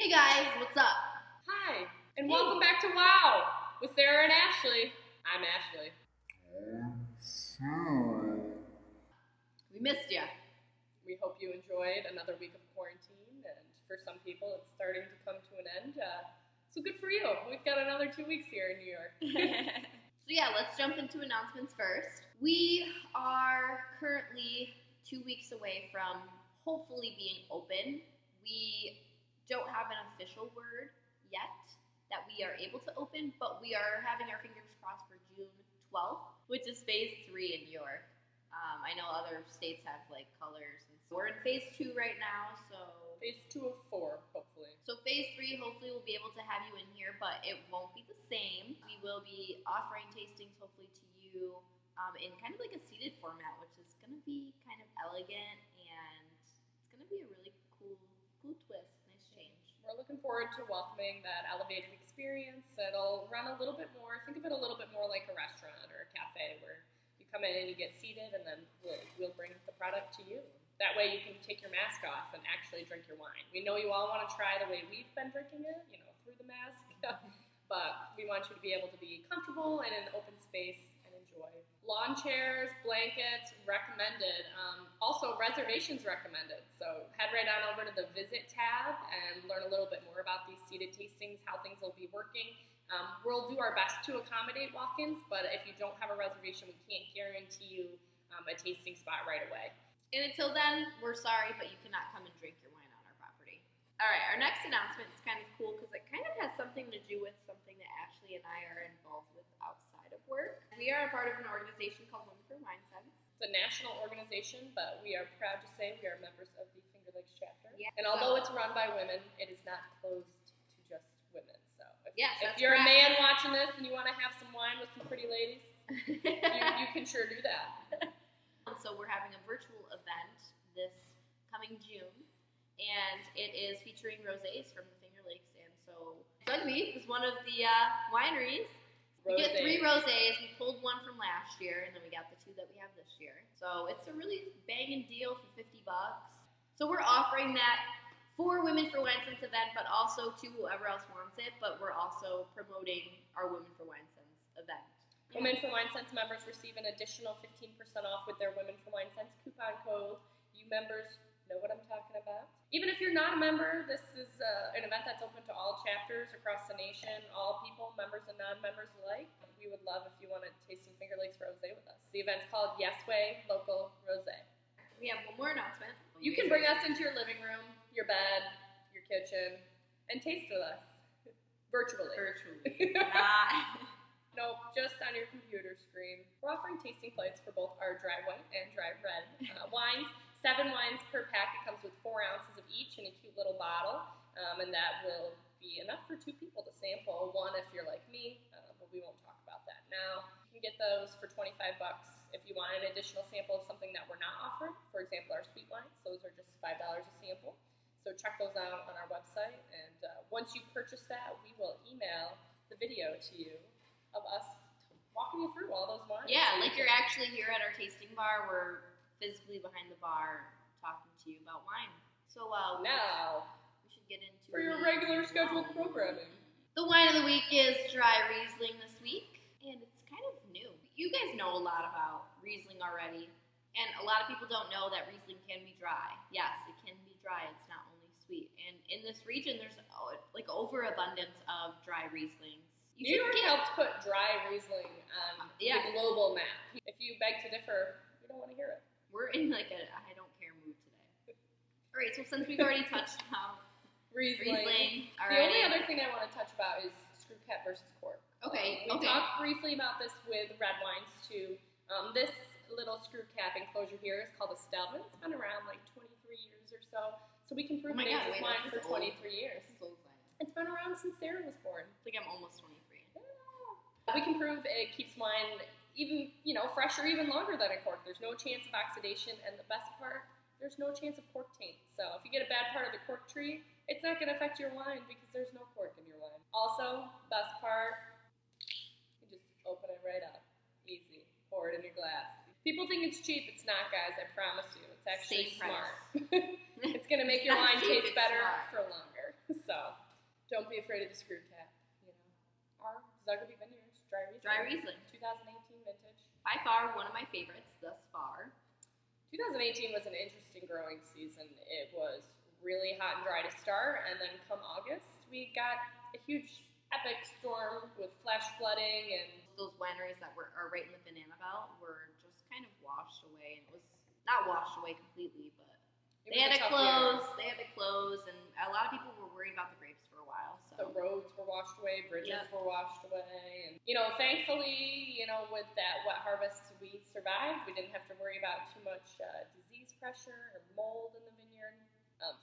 Hey guys, what's up? Hi, and welcome back to WOW with Sarah and Ashley. I'm Ashley. We missed ya. We hope you enjoyed another week of quarantine, and for some people it's starting to come to an end. So good for you. We've got another 2 weeks here in New York. So yeah, let's jump into announcements first. We are currently 2 weeks away from hopefully being open. We don't have an official word yet that we are able to open, but we are having our fingers crossed for June 12th, which is phase 3 in New York. I know other states have like colors, and so we're in phase 2 right now. So phase 2 of 4, hopefully. So phase 3, hopefully we'll be able to have you in here, but it won't be the same. We will be offering tastings hopefully to you in kind of like a seated format, which is going to be kind of elegant, and it's going to be a really cool twist. We're looking forward to welcoming that elevated experience. It'll run a little bit more, think of it a little bit more like a restaurant or a cafe where you come in and you get seated and then we'll bring the product to you. That way you can take your mask off and actually drink your wine. We know you all want to try the way we've been drinking it, through the mask, but we want you to be able to be comfortable and in an open space and enjoy. Lawn chairs, blankets, recommended. Also, reservations recommended. So head right on over to the Visit tab and learn a little bit more about these seated tastings, how things will be working. We'll do our best to accommodate walk-ins, but if you don't have a reservation, we can't guarantee you a tasting spot right away. And until then, we're sorry, but you cannot come and drink your wine on our property. All right, our next announcement is kind of cool because it kind of has something to do with something that Ashley and I are involved with outside of work. We are a part of an organization called Women for Wine Sense. It's a national organization, but we are proud to say we are members of the Finger Lakes chapter. Yeah, and although it's run by women, it is not closed to just women. So if you're a man watching this and you want to have some wine with some pretty ladies, you can sure do that. So we're having a virtual event this coming June, and it is featuring rosés from the Finger Lakes. And so Rugby is one of the wineries. We get 3 rosés. We pulled one from last year, and then we got the 2 that we have this year. So it's a really banging deal for $50. So we're offering that for Women for Wine Sense event, but also to whoever else wants it. But we're also promoting our Women for Wine Sense event. Women for Wine Sense members receive an additional 15% off with their Women for Wine Sense coupon code. You members know what I'm talking about. Even if you're not a member, this is an event that's open to all chapters across the nation, all people, members and non-members alike. We would love if you want to taste some Finger Lakes Rosé with us. The event's called Yes Way Local Rosé. We have one more announcement. You can bring us into your living room, your bed, your kitchen, and taste with us. Virtually. Nope, just on your computer screen. We're offering tasting plates for both our dry white and dry red wines. 7 wines per pack. It comes with 4 ounces of each in a cute little bottle, and that will be enough for 2 people to sample. 1 if you're like me, but we won't talk about that now. You can get those for $25 if you want an additional sample of something that we're not offering. For example, our sweet wines. Those are just $5 a sample. So check those out on our website, and once you purchase that, we will email the video to you of us walking you through all those wines. Yeah, like you're actually here at our tasting bar. We're physically behind the bar talking to you about wine. So now we should get into for your regular scheduled programming. The wine of the week is Dry Riesling this week, and it's kind of new. You guys know a lot about Riesling already, and a lot of people don't know that Riesling can be dry. Yes, it can be dry. It's not only sweet. And in this region, there's like overabundance of dry Rieslings. New York helped put Dry Riesling on the global map. If you beg to differ, we don't want to hear it. We're in like a I don't care mood today. All right, so since we've already touched on Riesling the only other thing I want to touch about is screw cap versus cork. Okay. We talked briefly about this with red wines too. This little screw cap enclosure here is called a Stelvin. It's been around like 23 years or so. So we can prove it ages wine for 23 years. It's been around since Sarah was born. I think I'm almost 23. Yeah. We can prove it keeps wine even, fresher even longer than a cork. There's no chance of oxidation, and the best part, there's no chance of cork taint. So if you get a bad part of the cork tree, it's not going to affect your wine because there's no cork in your wine. Also, best part, you just open it right up. Easy. Pour it in your glass. People think it's cheap. It's not, guys. I promise you. It's actually smart. It's going to make your wine taste better for longer. So screw cap, you know. Our Zugby Vineyards Dry Riesling. Dry Riesling. 2018 vintage. By far one of my favorites thus far. 2018 was an interesting growing season. It was really hot and dry to start, and then come August, we got a huge epic storm with flash flooding, and those wineries that are right in the banana belt were just kind of washed away, and it was not washed away completely, but they had to close. They had to close, and a lot of people were worried about the grapes for a while. So the roads were washed away, bridges were washed away, and thankfully, with that wet harvest, we survived. We didn't have to worry about too much disease pressure or mold in the vineyard.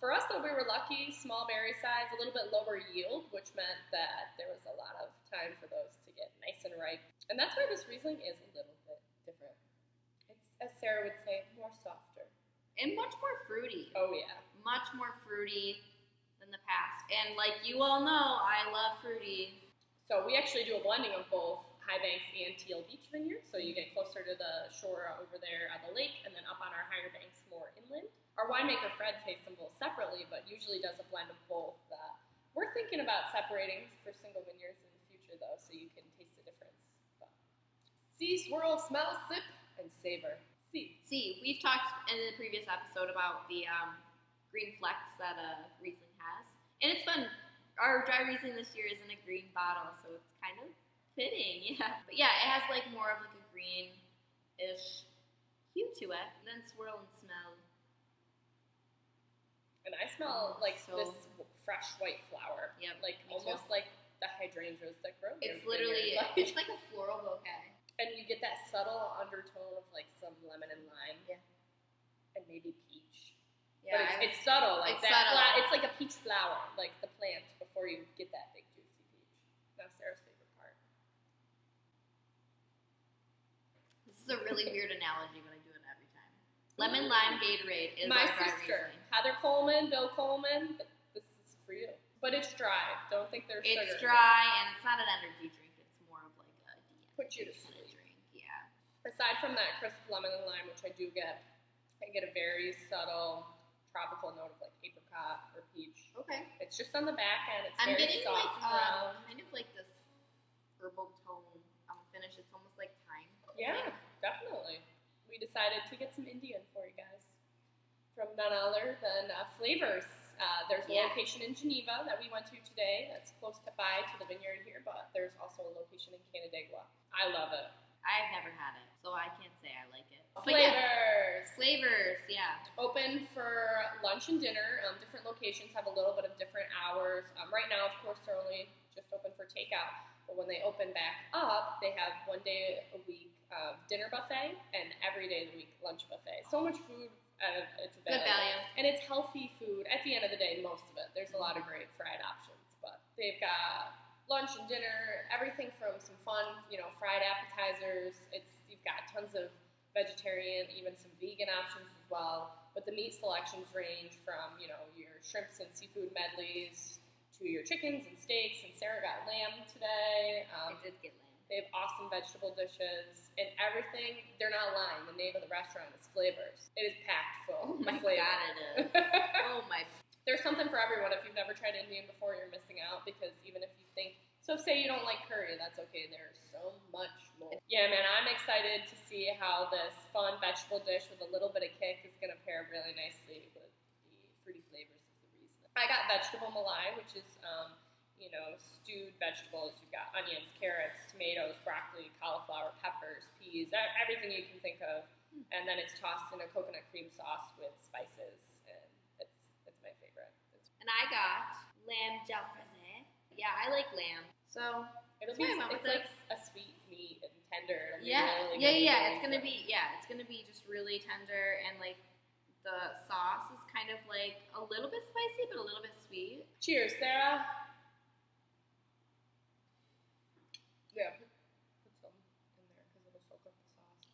For us, though, we were lucky. Small berry size, a little bit lower yield, which meant that there was a lot of time for those to get nice and ripe. And that's why this Riesling is a little bit different. It's, as Sarah would say, more softer. And much more fruity. Oh, yeah. Much more fruity than the past. And like you all know, I love fruity. So we actually do a blending of both High Banks and Teal Beach Vineyard. So you get closer to the shore over there at the lake, and then up on our higher banks more inland. Our winemaker, Fred, tastes them both separately, but usually does a blend of both. We're thinking about separating for single vineyards in the future, though, so you can taste the difference. But see, swirl, smell, sip, and savor. See, we've talked in the previous episode about the green flecks that Riesling has. And it's fun. Our dry Riesling this year is in a green bottle, so it's kind of fitting, yeah. But yeah, it has like more of like a green-ish hue to it. And then swirl and smell. And I smell this fresh white flower. Yeah, like almost like the hydrangeas that grow here. It's literally, it's like a floral bouquet. And you get that subtle undertone of like some lemon and lime. Yeah. And maybe peach. Yeah. But it's subtle. Like it's that subtle. It's like a peach flower, like the plant, before you get that big juicy peach. That's Sarah's favorite part. This is a really weird analogy, but I do it every time. Lemon lime Gatorade is my our dry sister, Riesling. Heather Coleman, Bill Coleman. This is for you. But it's dry. Don't think there's sugar. It's dry, and it's not an energy drink. It's more of like a put you to sleep drink. Yeah. Aside from that crisp lemon and lime, which I do get, I get a very subtle tropical note of like apricot or peach. Okay. It's just on the back end. It's I'm very getting soft and round. kind of like this herbal tone on the finish. It's almost like thyme. Yeah, definitely. We decided to get some Indian for you guys from none other than Flavors. There's a location in Geneva that we went to today that's close by to the vineyard here, but there's also a location in Canandaigua. I love it. I've never had it, so I can't say I like it. Flavors. Flavors, yeah. Open for lunch and dinner. Different locations have a little bit of different hours. Right now, of course, they're only just open for takeout. But when they open back up, they have 1 day a week dinner buffet and every day of the week lunch buffet. So much food. It's good value. And it's healthy food. At the end of the day, most of it. There's a lot of great fried options. But they've got lunch and dinner, everything from some fun, fried appetizers. You've got tons of vegetarian, even some vegan options as well. But the meat selections range from, your shrimps and seafood medleys to your chickens and steaks. And Sarah got lamb today. I did get lamb. They have awesome vegetable dishes and everything. They're not lying. The name of the restaurant is Flavors. It is packed full. Oh my flavor. God, it is. Oh my. There's something for everyone. If you've never tried Indian before, you're missing out, because even if you think, so say you don't like curry, that's okay. There's so much more. Yeah, man, I'm excited to see how this fun vegetable dish with a little bit of kick is going to pair really nicely with the fruity flavors of the Riesling. I got vegetable malai, which is, stewed vegetables. You've got onions, carrots, tomatoes, broccoli, cauliflower, peppers, peas, everything you can think of. And then it's tossed in a coconut cream sauce with spices, and it's my favorite. And I got lamb jalfrezi. Yeah, I like lamb. So it's like a sweet meat and tender. And It's gonna be just really tender, and like the sauce is kind of like a little bit spicy but a little bit sweet. Cheers, Sarah. Yeah, put some in there because it'll soak up the sauce.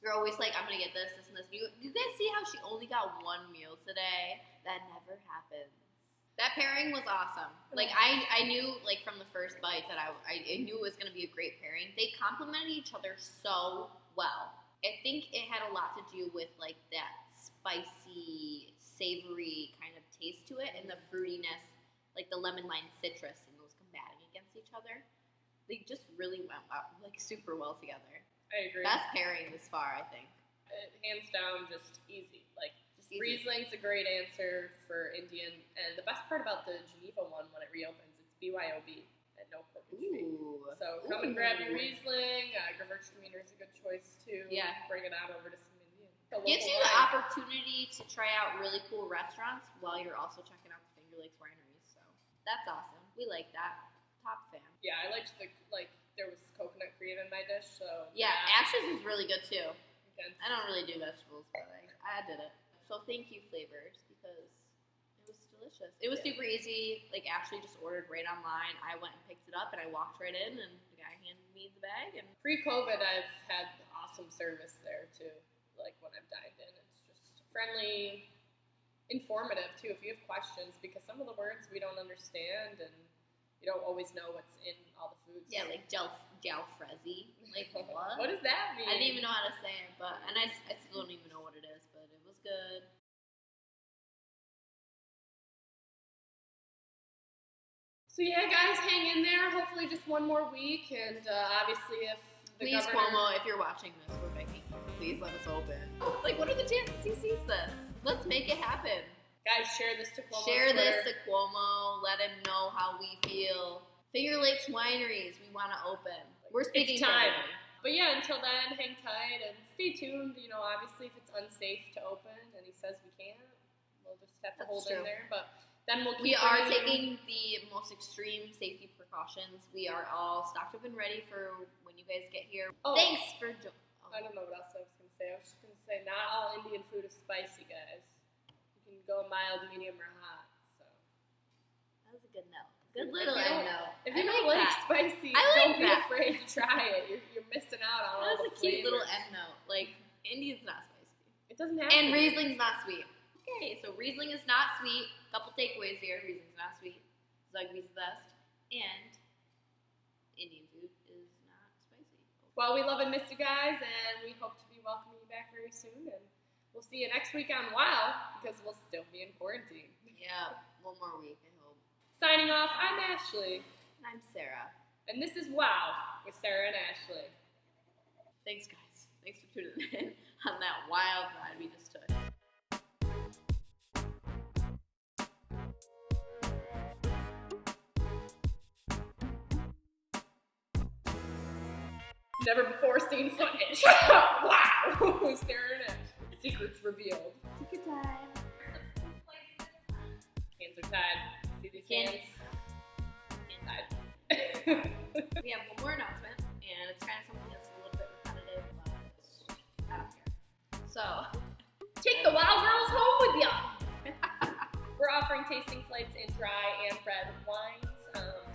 You're always like, I'm gonna get this, and this. You guys see how she only got one meal today? That never happens. That pairing was awesome. Like, I knew, like, from the first bite that I knew it was going to be a great pairing. They complemented each other so well. I think it had a lot to do with, like, that spicy, savory kind of taste to it and the fruitiness, like the lemon lime citrus and those combating against each other. They just really went like super well together. I agree. Best pairing this far, I think. Hands down, just easy. Like, Just easy. Riesling's a great answer for Indian, and the best part about the Geneva one when it reopens, it's BYOB at no corporate fee. Ooh. So come and grab your Riesling. Gewürztraminer is a good choice too. Yeah. Bring it on over to some Indian. Gives you the opportunity to try out really cool restaurants while you're also checking out the Finger Lakes wineries. So that's awesome. We like that. Top fan. Yeah, I liked there was coconut cream in my dish, so Yeah, Ash's is really good too. again, I don't really do vegetables, but I did it. So thank you, Flavors, because it was delicious. It was super easy. Like, Ashley just ordered right online. I went and picked it up, and I walked right in, and the guy handed me the bag. And pre-COVID, I've had awesome service there too. Like when I've dined in, it's just friendly, informative too. If you have questions, because some of the words we don't understand, and you don't always know what's in all the foods. yeah, like jalfrezi. Like, what? What does that mean? I didn't even know how to say it, but I still don't even know what it is, but it was good. So yeah, guys, hang in there. Hopefully, just one more week, and obviously, if the Please, governor, Cuomo, if you're watching this, we're begging you. Please let us open. Like, what are the chances he sees this? Let's make it happen. guys, share this to Cuomo. Share this to Cuomo. Let him know how we feel. Finger Lakes Wineries, we want to open. We're speaking It's time. for everybody. But yeah, until then, hang tight and stay tuned. You know, obviously, if it's unsafe to open and he says we can't, we'll just have to That's hold true. in there. But then we'll We keep are bringing you- taking the most extreme safety precautions. We are all stocked up and ready for when you guys get here. Oh. Thanks for I don't know what else I was going to say. I was just going to say, not all Indian food is spicy, guys. You can go mild, medium, or hot. So That was a good note. Good little If you don't- note. if you I don't like like that. spicy, I like don't be that. afraid to try it. You're missing out on all That the was a cute little flavors. end note. Like, Indian's not spicy. It doesn't have And to be. Riesling's not sweet. Okay, so Riesling is not sweet. Couple takeaways here. Riesling's not sweet. Zugby's the best. And Indian food is not spicy. Well, we love and miss you guys, and we hope to be welcoming you back very soon. And we'll see you next week on Wow, because we'll still be in quarantine. Yeah, one more week, I hope. Signing off, I'm Ashley. And I'm Sarah. And this is Wow with Sarah and Ashley. Thanks, guys. Thanks for tuning in on that wild ride we just took. Never before seen footage. Wow! With Sarah and Ashley. Secrets revealed. Take your time. Hands are tied. See these hands? Tied. Tied. We have one more announcement, and it's kind of something that's a little bit repetitive, but I don't care. So, Take the Wow Girls home with ya! We're offering tasting flights in dry and red wines,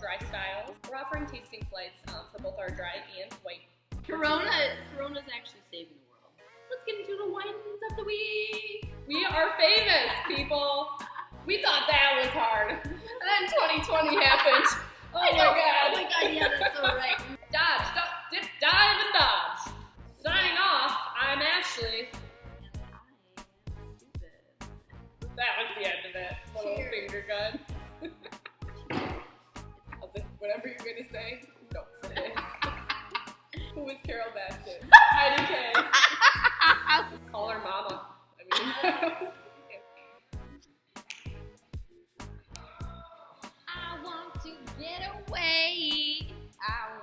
dry styles. We're offering tasting flights for both our dry and white. Corona's actually saving the world. Let's get into the wines of the week. We are famous, people. We thought that was hard. And then 2020 happened. Oh my god. Oh my god, yeah, that's so right. Dodge, dip, dive, and dodge. Signing off, I'm Ashley. And I am stupid. That was the end of it. Little Cheers. finger gun. Whatever you're gonna say, don't say it. Who is Carol Baskin? IDK. Call her mama. I mean. I want to get away. I